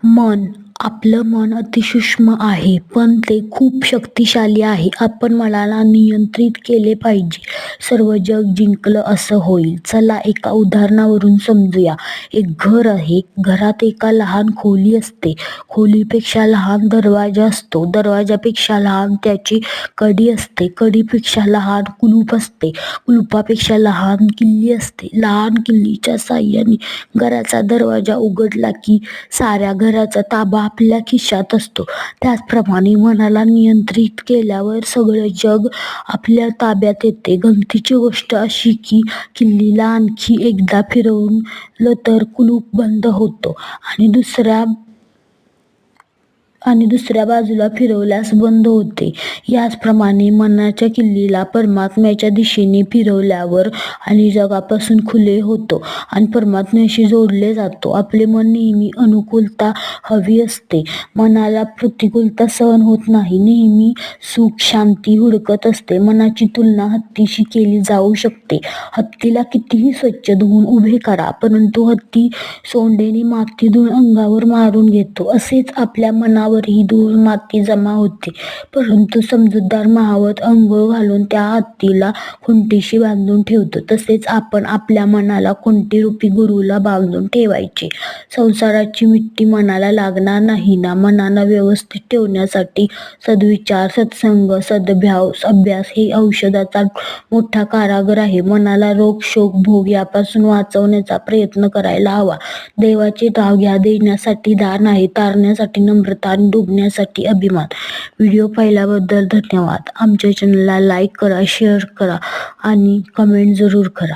मन आपलं मन अतिसूक्ष्म आहे, पण ते खूप शक्तिशाली आहे. आपण मनाला नियंत्रित केले पाहिजे. सर्व जग जिंकलं असं होईल. चला एका उदाहरणावरून समजूया. एक घर आहे. घरात एका लहान खोली असते. खोलीपेक्षा लहान दरवाजा असतो. दरवाजापेक्षा लहान त्याची कडी असते. कडीपेक्षा लहान कुलूप असते. कुलुपापेक्षा लहान किल्ली असते. लहान किल्लीच्या साहाय्याने घराचा दरवाजा उघडला की साऱ्या घराचा ताबा आपल्या खिशात असतो. त्याचप्रमाणे मनाला नियंत्रित केल्यावर सगळं जग आपल्या ताब्यात येते. गमतीची गोष्ट अशी की किल्लीला आणखी एकदा फिरवलं तर कुलूप बंद होतं आणि दुसऱ्या बाजूला फिरवल्यास बंद होते. याचप्रमाणे मनाच्या किल्लीला परमात्म्याच्या दिशेने फिरवल्यावर आणि जगापासून खुले होतो आणि परमात्म्याशी जोडले जातो. आपले मन नेहमी अनुकूलता हवी असते. मनाला प्रतिकूलता सहन होत नाही. नेहमी सुख शांती हुडकत असते. मनाची तुलना हत्तीशी केली जाऊ शकते. हत्तीला कितीही स्वच्छ धुवून उभे करा, परंतु हत्ती सोंडेने माती धुवून अंगावर मारून घेतो. असेच आपल्या मनावरही धूळ माती जमा होते, परंतु समजूतदार महावत अंघोळ घालून त्या हत्तीला खुंटीशी बांधून ठेवतो. तसेच आपण आपल्या मनाला खुंटीरूपी गुरूला बांधून ठेवायचे. संसाराची मिट्टी मनाला लागणार नाही ना. मनाला व्यवस्थित ठेवण्यासाठी सद्विचार, सत्संग, सद्भाव, अभ्यास हे औषधाचा मोठा कारागर आहे. मनाला रोग, शोक, भोग यापासून वाचवण्याचा प्रयत्न करायला हवा. देवाचे नाव घ्या. देण्यासाठी दान आहे, तारण्यासाठी नम्रता आणि डुबण्यासाठी अभिमान. व्हिडिओ पाहिल्याबद्दल धन्यवाद. आमच्या चॅनलला लाईक करा, शेअर करा आणि कमेंट जरूर करा.